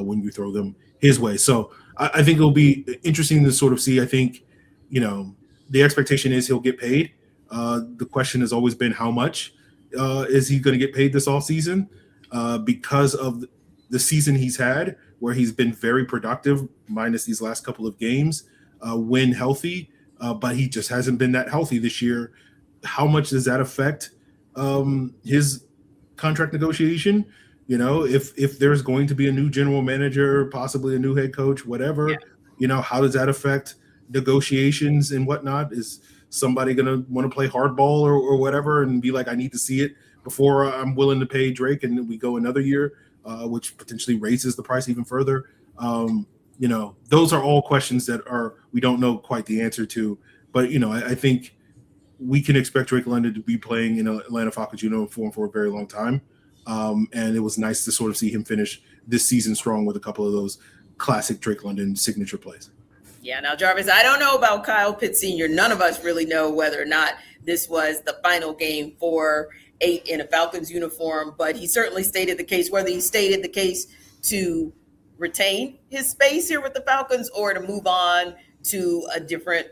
when you throw them his way. So I think it'll be interesting to sort of see. I think, the expectation is he'll get paid. The question has always been how much is he going to get paid this offseason because of the season he's had where he's been very productive minus these last couple of games when healthy, but he just hasn't been that healthy this year. How much does that affect his contract negotiation? If there's going to be a new general manager, possibly a new head coach, whatever, how does that affect negotiations and whatnot? Is somebody going to want to play hardball or whatever and be like, I need to see it before I'm willing to pay Drake, and then we go another year, which potentially raises the price even further. Those are all questions that we don't know quite the answer to. But, I think we can expect Drake London to be playing in Atlanta Falcons uniform for a very long time. And it was nice to sort of see him finish this season strong with a couple of those classic Drake London signature plays. Yeah, now, Jarvis, I don't know about Kyle Pitts Sr. None of us really know whether or not this was the final game for 8 in a Falcons uniform, but he certainly stated the case, whether he stated the case to retain his space here with the Falcons or to move on to a different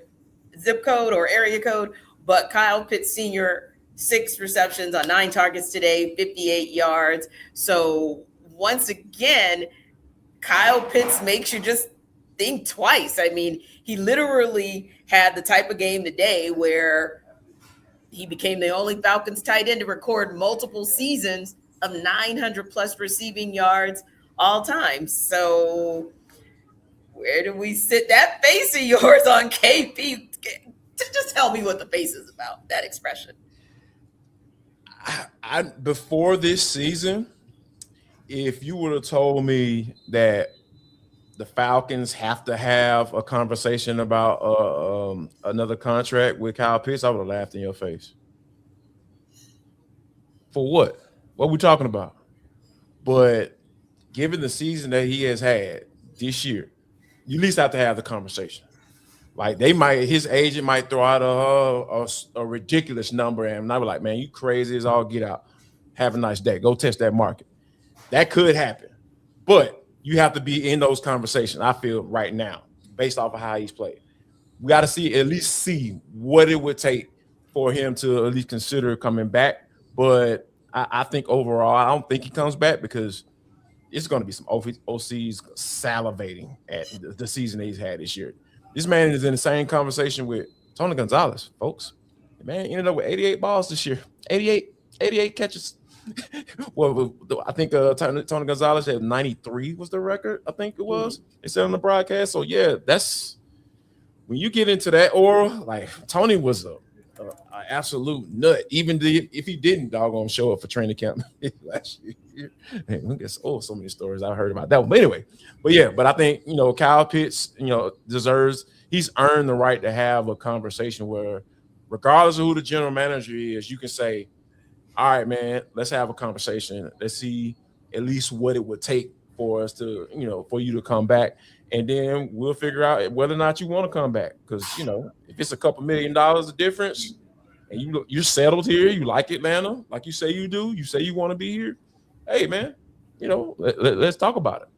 zip code or area code. But Kyle Pitts Sr., 6 receptions on 9 targets today, 58 yards. So once again, Kyle Pitts makes you just think twice. I mean, he literally had the type of game today where he became the only Falcons tight end to record multiple seasons of 900 plus receiving yards all time. So where do we sit that face of yours on KP? Just tell me what the face is about, that expression. I before this season, if you would have told me that the Falcons have to have a conversation about another contract with Kyle Pitts, I would have laughed in your face. For what? What are we talking about? But given the season that he has had this year, you at least have to have the conversation. Like his agent might throw out a ridiculous number, and I was like, man, you crazy as all get out. Have a nice day. Go test that market. That could happen, but you have to be in those conversations, I feel, right now, based off of how he's played. We got to at least see what it would take for him to at least consider coming back. But I think overall, I don't think he comes back because it's going to be some OCs salivating at the season that he's had this year. This man is in the same conversation with Tony Gonzalez, folks. The man ended up with 88 balls this year, 88 catches. Well, I think Tony Gonzalez had 93 was the record. I think it was. They said on the broadcast. So yeah, that's when you get into that aura. Like Tony was a absolute nut. Even if he didn't doggone show up for training camp last year. Man, so many stories I've heard about that one. But anyway, but I think Kyle Pitts he's earned the right to have a conversation where, regardless of who the general manager is, you can say, all right, man, let's have a conversation. Let's see at least what it would take for us to, for you to come back. And then we'll figure out whether or not you want to come back. Because, if it's a couple $1 million of difference and you're settled here, you like Atlanta, like you say you do, you say you want to be here, hey, man, let's talk about it.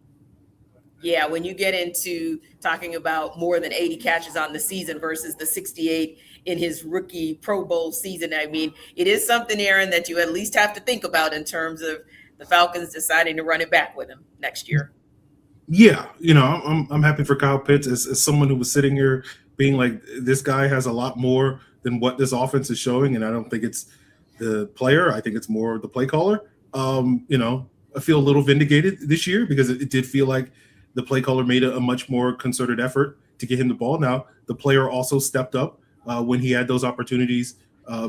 Yeah, when you get into talking about more than 80 catches on the season versus the 68 in his rookie Pro Bowl season, I mean, it is something, Aaron, that you at least have to think about in terms of the Falcons deciding to run it back with him next year. Yeah, I'm happy for Kyle Pitts as someone who was sitting here being like, this guy has a lot more than what this offense is showing, and I don't think it's the player. I think it's more the play caller. I feel a little vindicated this year because it did feel like the play caller made a much more concerted effort to get him the ball. Now, the player also stepped up when he had those opportunities,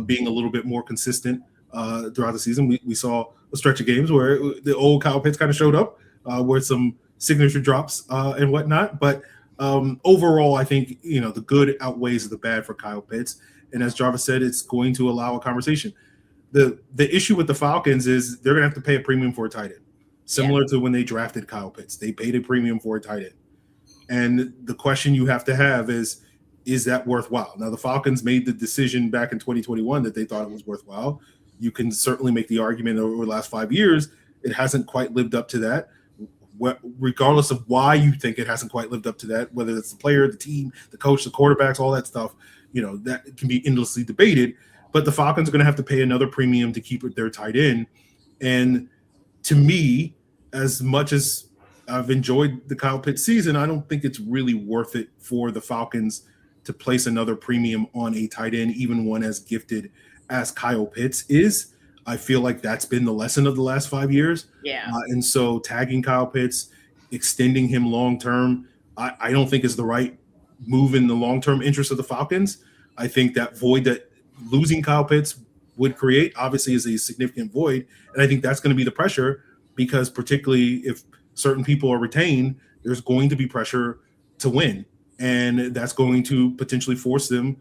being a little bit more consistent throughout the season. We saw a stretch of games where the old Kyle Pitts kind of showed up with some signature drops and whatnot. But overall, I think, the good outweighs the bad for Kyle Pitts. And as Jarvis said, it's going to allow a conversation. The issue with the Falcons is they're going to have to pay a premium for a tight end. Similar to when they drafted Kyle Pitts. They paid a premium for a tight end. And the question you have to have is that worthwhile? Now, the Falcons made the decision back in 2021 that they thought it was worthwhile. You can certainly make the argument over the last 5 years, it hasn't quite lived up to that. Regardless of why you think it hasn't quite lived up to that, whether it's the player, the team, the coach, the quarterbacks, all that stuff, that can be endlessly debated. But the Falcons are going to have to pay another premium to keep their tight end. And to me, as much as I've enjoyed the Kyle Pitts season, I don't think it's really worth it for the Falcons to place another premium on a tight end, even one as gifted as Kyle Pitts is. I feel like that's been the lesson of the last 5 years. Yeah. And so tagging Kyle Pitts, extending him long-term, I don't think is the right move in the long-term interest of the Falcons. I think that void that losing Kyle Pitts would create obviously is a significant void. And I think that's going to be the pressure, because particularly if certain people are retained, there's going to be pressure to win. And that's going to potentially force them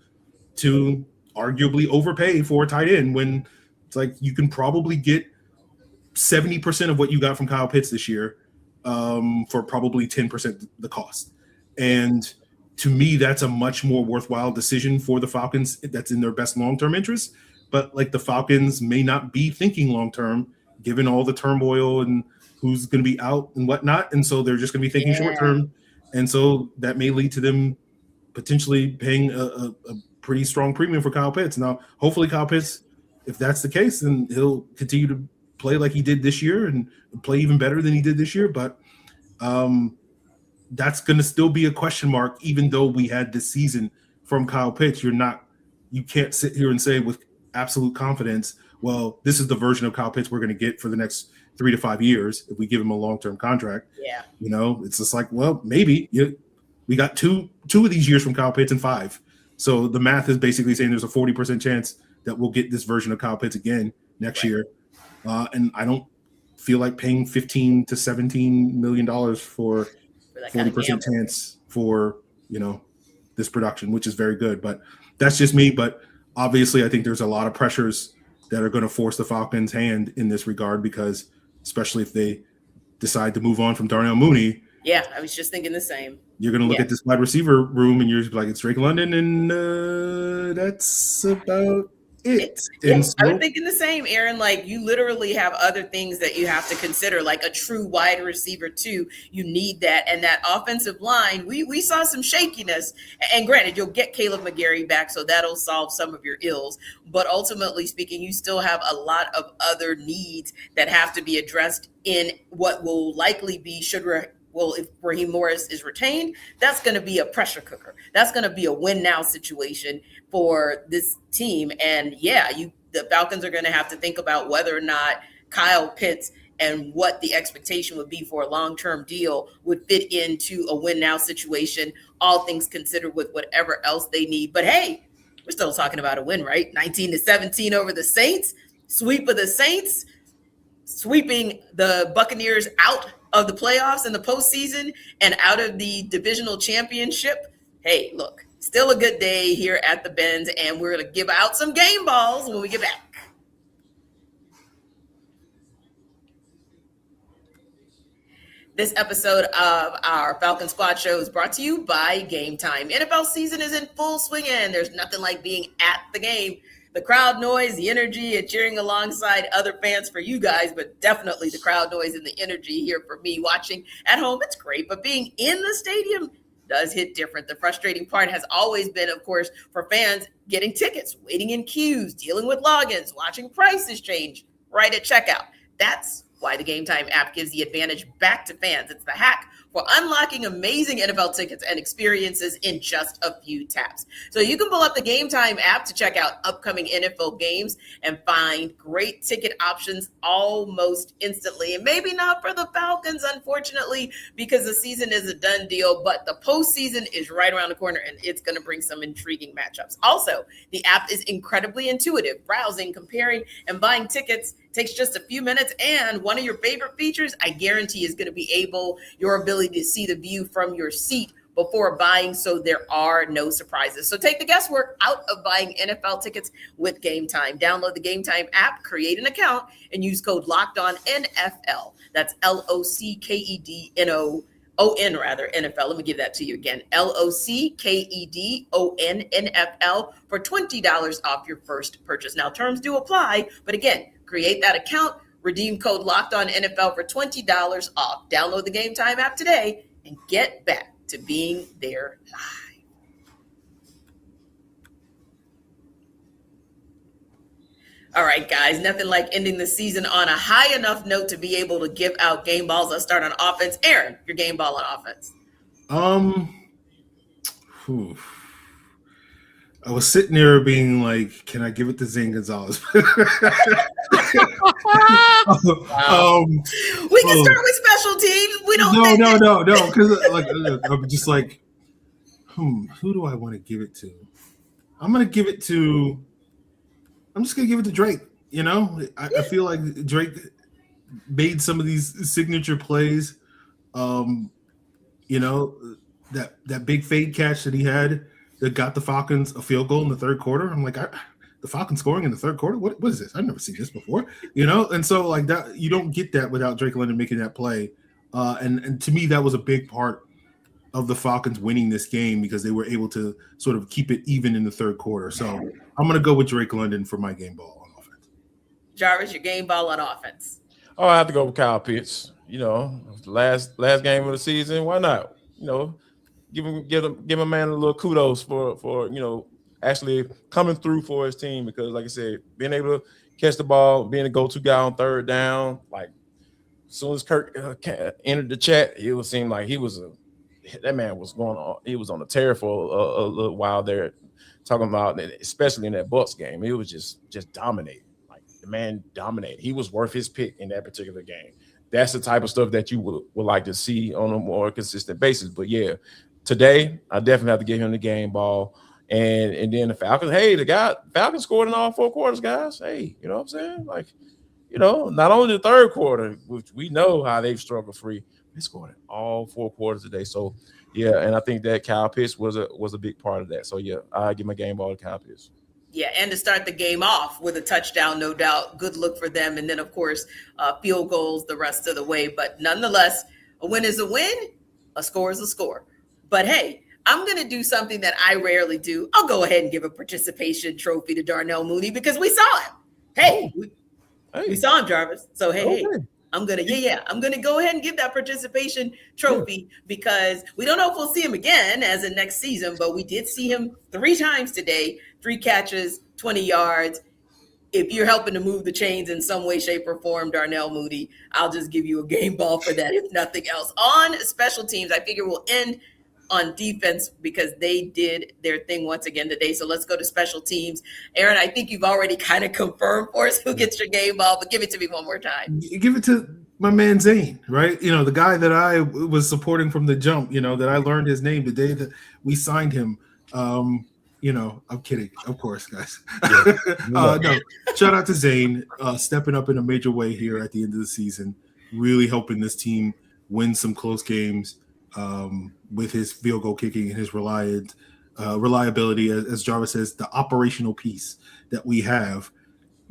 to arguably overpay for a tight end when it's like you can probably get 70% of what you got from Kyle Pitts this year for probably 10% the cost. And to me, that's a much more worthwhile decision for the Falcons. That's in their best long-term interest. But like the Falcons may not be thinking long-term, given all the turmoil and who's going to be out and whatnot. And so they're just going to be thinking short-term. And so that may lead to them potentially paying a pretty strong premium for Kyle Pitts. Now, hopefully Kyle Pitts, if that's the case, then he'll continue to play like he did this year and play even better than he did this year. But that's going to still be a question mark, even though we had this season from Kyle Pitts. You can't sit here and say with absolute confidence, well, this is the version of Kyle Pitts we're going to get for the next 3 to 5 years if we give him a long-term contract. Yeah. It's just like, well, maybe we got two of these years from Kyle Pitts in 5. So the math is basically saying there's a 40% chance that we'll get this version of Kyle Pitts again next year. And I don't feel like paying $15 to $17 million for 40% chance for, this production, which is very good. But that's just me. But obviously, I think there's a lot of pressures that are going to force the Falcons' hand in this regard, because especially if they decide to move on from Darnell Mooney. Yeah, I was just thinking the same. You're going to look at this wide receiver room and you're just like, it's Drake London, and that's about it. I was thinking the same, Aaron. Like, you literally have other things that you have to consider, like a true wide receiver too. You need that. And that offensive line, we saw some shakiness. And granted, you'll get Caleb McGarry back, so that'll solve some of your ills. But ultimately speaking, you still have a lot of other needs that have to be addressed in what will likely be if Raheem Morris is retained, that's going to be a pressure cooker. That's going to be a win now situation for this team. And the Falcons are going to have to think about whether or not Kyle Pitts and what the expectation would be for a long-term deal would fit into a win now situation, all things considered, with whatever else they need. But hey, we're still talking about a win, right? 19-17 over the Saints, sweep of the Saints, sweeping the Buccaneers out of the playoffs and the postseason and out of the divisional championship. Hey, look, still a good day here at the Benz, and we're going to give out some game balls when we get back. This episode of our Falcon Squad Show is brought to you by GameTime. NFL season is in full swing, and there's nothing like being at the game. The crowd noise, the energy, and cheering alongside other fans for you guys, but definitely the crowd noise and the energy here for me watching at home. It's great, but being in the stadium does hit different. The frustrating part has always been, of course, for fans getting tickets, waiting in queues, dealing with logins, watching prices change right at checkout. That's why the GameTime app gives the advantage back to fans. It's the hack for unlocking amazing NFL tickets and experiences in just a few taps. So you can pull up the GameTime app to check out upcoming NFL games and find great ticket options almost instantly. And maybe not for the Falcons, unfortunately, because the season is a done deal, but the postseason is right around the corner and it's going to bring some intriguing matchups. Also, the app is incredibly intuitive. Browsing, comparing, and buying tickets takes just a few minutes, and one of your favorite features, I guarantee, is going to be your ability to see the view from your seat before buying, so there are no surprises. So take the guesswork out of buying NFL tickets with GameTime. Download the GameTime app, create an account, and use code LOCKEDONNFL. That's LOCKEDON NFL. Let me give that to you again. LOCKEDONNFL for $20 off your first purchase. Now, terms do apply, but again, create that account, redeem code LOCKEDONNFL for $20 off. Download the GameTime app today and get back to being there live. All right, guys, nothing like ending the season on a high enough note to be able to give out game balls. Let's start on offense. Aaron, your game ball on offense. I was sitting there being like, can I give it to Zane Gonzalez? We can start with special teams. We don't. No. Because I'm just like, who do I want to give it to? I'm just gonna give it to Drake. I feel like Drake made some of these signature plays. That big fade catch that he had that got the Falcons a field goal in the third quarter. I'm like, the Falcons scoring in the third quarter? What is this? I've never seen this before, And so like that, you don't get that without Drake London making that play. And to me, that was a big part of the Falcons winning this game because they were able to sort of keep it even in the third quarter. So I'm going to go with Drake London for my game ball on offense. Jarvis, your game ball on offense. Oh, I have to go with Kyle Pitts. Last game of the season. Why not? Give a man a little kudos for actually coming through for his team because, like I said, being able to catch the ball, being a go-to guy on third down. Like as soon as Kirk entered the chat, it would seem like that man was going on. He was on a tear for a little while there. Talking about, especially in that Bucs game, it was just dominating. Like the man dominated. He was worth his pick in that particular game. That's the type of stuff that you would like to see on a more consistent basis. But yeah, today I definitely have to give him the game ball. And then the Falcons, hey, Falcons scored in all 4 quarters, guys. Hey, you know what I'm saying? Like, not only the third quarter, which we know how they've struggled free, they scored in all 4 quarters today. So yeah, and I think that Kyle Pitts was a big part of that. So yeah, I give my game ball to Kyle Pitts. Yeah, and to start the game off with a touchdown, no doubt. Good look for them. And then, of course, field goals the rest of the way. But nonetheless, a win is a win. A score is a score. But, hey, I'm going to do something that I rarely do. I'll go ahead and give a participation trophy to Darnell Mooney because we saw him. Hey, we saw him, Jarvis. So, hey. I'm going to go ahead and give that participation trophy because we don't know if we'll see him again as in next season, but we did see him 3 times today, 3 catches, 20 yards. If you're helping to move the chains in some way, shape, or form, Darnell Mooney, I'll just give you a game ball for that, if nothing else. On special teams, I figure we'll end on defense because they did their thing once again today. So let's go to special teams. Aaron, I think you've already kind of confirmed for us who gets your game ball, but give it to me one more time. Give it to my man Zane, right? The guy that I was supporting from the jump, that I learned his name the day that we signed him. I'm kidding, of course, guys. No, shout out to Zane, stepping up in a major way here at the end of the season, really helping this team win some close games. With his field goal kicking and his reliability, as Jarvis says, the operational piece that we have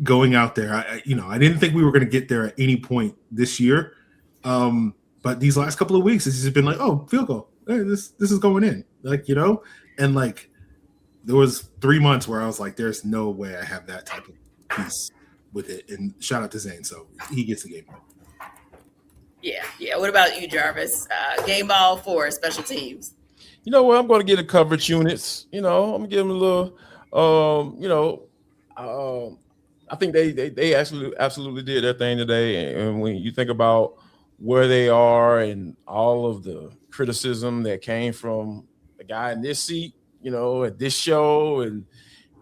going out there. I didn't think we were going to get there at any point this year, but these last couple of weeks, it's just been like, oh, field goal, hey, this is going in, and like there was 3 months where I was like, there's no way I have that type of piece with it. And shout out to Zane, so he gets the game ball. Yeah. What about you, Jarvis? Game ball for special teams. You know what? I'm going to get the coverage units. I'm going to give them a little. I think they absolutely did their thing today. And when you think about where they are and all of the criticism that came from the guy in this seat, at this show, and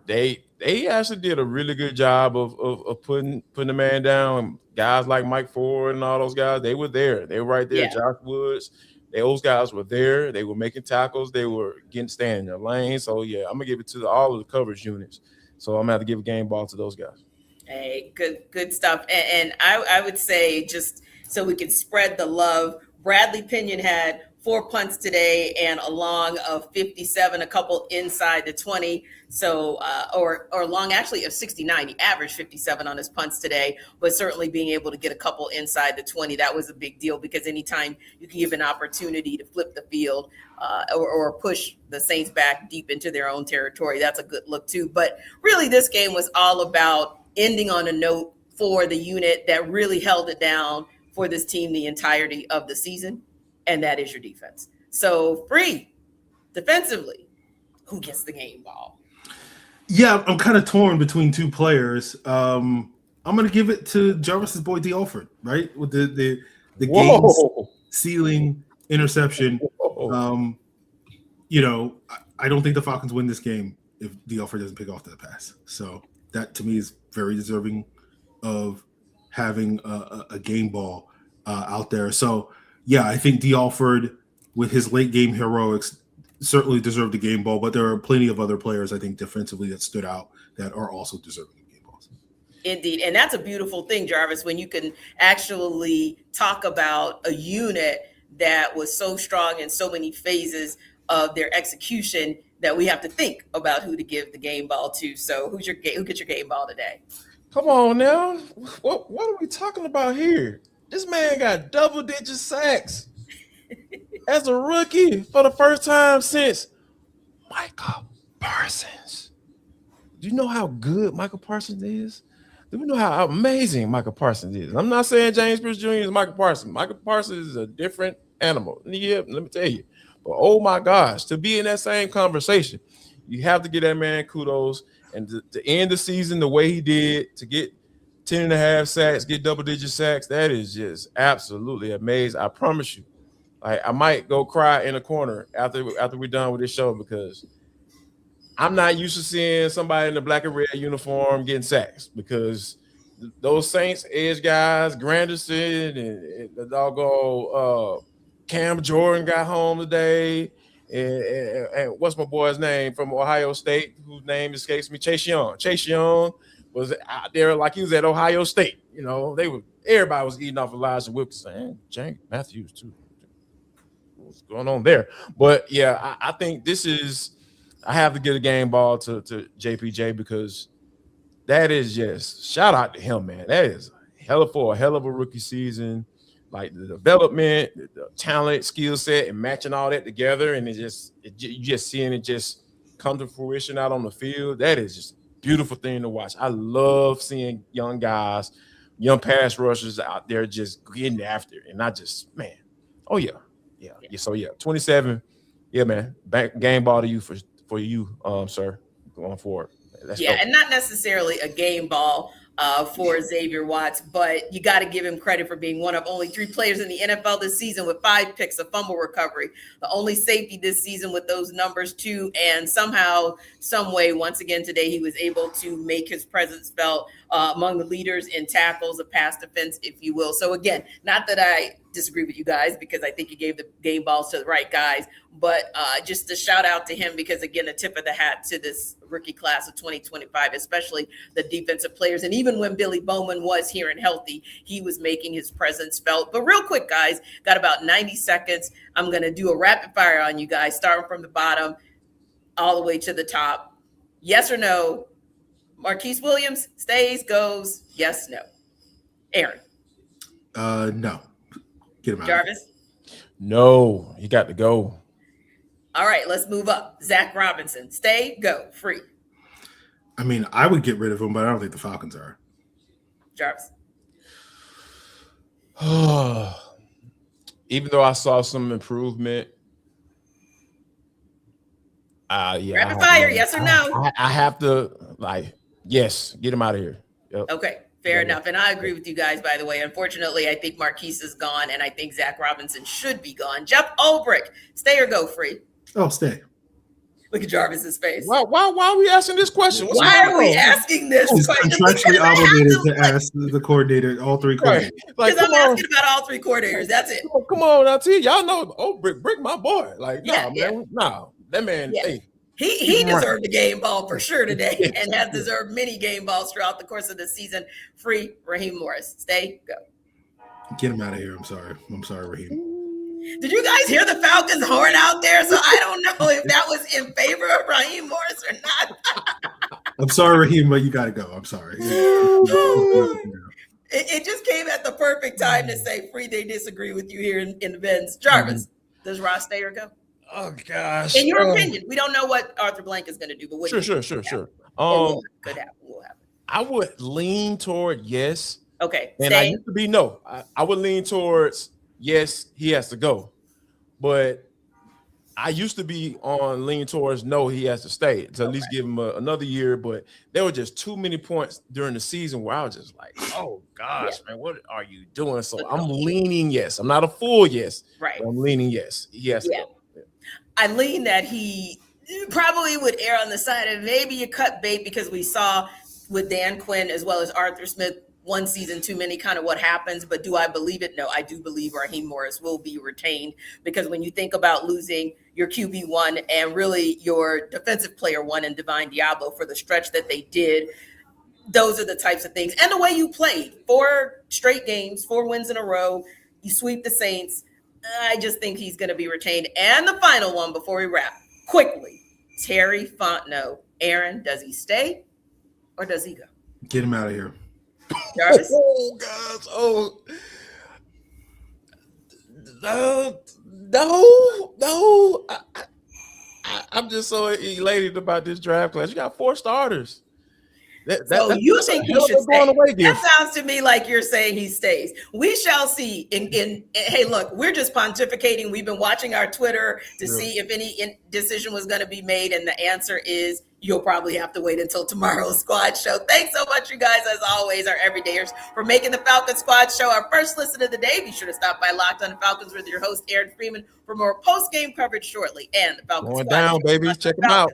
they actually did a really good job of putting the man down. Guys like Mike Ford and all those guys, they were there. They were right there. Yeah. Josh Woods, those guys were there. They were making tackles. They were staying in their lane. So, yeah, I'm going to give it to all of the coverage units. So I'm going to have to give a game ball to those guys. Hey, good stuff. And I would say, just so we can spread the love, Bradley Pinion had 4 punts today and a long of 57, a couple inside the 20. So, or long actually of 69. He averaged 57 on his punts today, but certainly being able to get a couple inside the 20, that was a big deal because anytime you can give an opportunity to flip the field or push the Saints back deep into their own territory, that's a good look too. But really this game was all about ending on a note for the unit that really held it down for this team the entirety of the season. And that is your defense. So Free, defensively, who gets the game ball? Yeah, I'm kind of torn between 2 players. I'm going to give it to Jarvis's boy Dee Alford, right? With the game ceiling interception. I don't think the Falcons win this game if Dee Alford doesn't pick off that pass. So that to me is very deserving of having a game ball out there. So yeah, I think Dee Alford with his late game heroics certainly deserved a game ball, but there are plenty of other players I think defensively that stood out that are also deserving of game balls. Indeed. And that's a beautiful thing, Jarvis, when you can actually talk about a unit that was so strong in so many phases of their execution that we have to think about who to give the game ball to. So who gets your game ball today? Come on now. What are we talking about here? This man got double-digit sacks as a rookie for the first time since Michael Parsons. Do you know how good Michael Parsons is? Do we know how amazing Michael Parsons is? I'm not saying James Pearce Jr. is Michael Parsons. Michael Parsons is a different animal. Yeah, let me tell you. But oh my gosh, to be in that same conversation, you have to give that man kudos. And to end the season the way he did, to get 10.5 sacks, get double-digit sacks, that is just absolutely amazing. I promise you. I might go cry in a corner after we're done with this show because I'm not used to seeing somebody in the black and red uniform getting sacks because those Saints edge guys, Granderson and the doggone Cam Jordan got home today. And what's my boy's name from Ohio State, whose name escapes me? Chase Young. Chase Young was out there like he was at Ohio State. You know, everybody was eating off Elijah Wilkinson and James Matthews too. What's going on there? But yeah, I think this is. I have to get a game ball to JPJ because that is just shout out to him, man. That is a hell of a rookie season. Like the development, the talent, skill set, and matching all that together, and you just seeing it just come to fruition out on the field. That is just a beautiful thing to watch. I love seeing young guys, young pass rushers out there just getting after it, and not just man. Oh yeah. So 27. Yeah, man. Game ball to you for you, sir, going forward. Let's go. And not necessarily a game ball for Xavier Watts, but you got to give him credit for being one of only 3 players in the NFL this season with 5 picks, a fumble recovery, the only safety this season with those numbers too. And somehow, some way, once again today, he was able to make his presence felt among the leaders in tackles, a pass defense, if you will. So again, not that I disagree with you guys because I think he gave the game balls to the right guys, but just a shout out to him because again, a tip of the hat to this rookie class of 2025, especially the defensive players. And even when Billy Bowman was here and healthy, he was making his presence felt. But real quick, guys, got about 90 seconds. I'm going to do a rapid fire on you guys, starting from the bottom all the way to the top. Yes or no? Marquise Williams stays, goes, yes, no. Aaron? No. Get him out. Jarvis? No, he got to go. All right, let's move up. Zach Robinson, stay, go, free. I mean, I would get rid of him, but I don't think the Falcons are. Jarvis? Even though I saw some improvement, Rapid fire, yes or no? I have to, yes, get him out of here. Yep. Okay, fair enough. And I agree with you guys, by the way. Unfortunately, I think Marquise is gone, and I think Zach Robinson should be gone. Jeff Ulbrich, stay or go, free? Oh, stay. Look at Jarvis's face. Why are we asking this question? Why are we asking this He's question? contractually obligated to ask the coordinator, all 3 coordinators. Because I'm asking about all 3 coordinators. That's it. Come on, now, T. Y'all know, Brick, my boy. That man, yeah. Hey. He deserved a game ball for sure today and has deserved many game balls throughout the course of the season. Free, Raheem Morris. Stay, go. Get him out of here. I'm sorry, Raheem. Did you guys hear the Falcons horn out there? So I don't know if that was in favor of Raheem Morris or not. I'm sorry, Raheem, but you got to go. I'm sorry. It just came at the perfect time to say, free, they disagree with you here in the Benz. Jarvis, does Ross stay or go? Oh, gosh. In your opinion, we don't know what Arthur Blank is going to do, but what Sure. could happen. Will happen. I would lean toward yes. Okay. And I used to be no. I would lean towards yes, he has to go. But I used to be on lean towards no, he has to stay to at least give him another year. But there were just too many points during the season where I was just like, oh gosh, man, what are you doing? So I'm leaning yes. I'm not a full yes. Right. I'm leaning yes. He has to go. I lean that he probably would err on the side of maybe you cut bait because we saw with Dan Quinn as well as Arthur Smith one season too many kind of what happens. But do I believe it? No, I do believe Raheem Morris will be retained because when you think about losing your QB1 and really your defensive player 1 in Divine Diablo for the stretch that they did, those are the types of things. And the way you played 4 straight games, 4 wins in a row, you sweep the Saints. I just think he's going to be retained. And the final one before we wrap, quickly, Terry Fontenot. Aaron, does he stay or does he go? Get him out of here. Jarvis? Oh, gosh. Oh. No. I'm just so elated about this draft class. You got 4 starters. So you think he should stay? Away That sounds to me like you're saying he stays. We shall see. Hey, look, we're just pontificating. We've been watching our Twitter to see if any decision was going to be made, and the answer is you'll probably have to wait until tomorrow's Squad Show. Thanks so much, you guys, as always, our everydayers, for making the Falcons Squad Show our first listen of the day. Be sure to stop by Locked On Falcons with your host, Aaron Freeman, for more post-game coverage shortly. And the Falcons going Squad down, Show, baby. Check them out.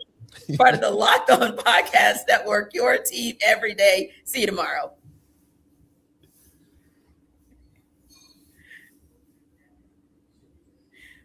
part of the Locked On Podcast Network, your team every day. See you tomorrow.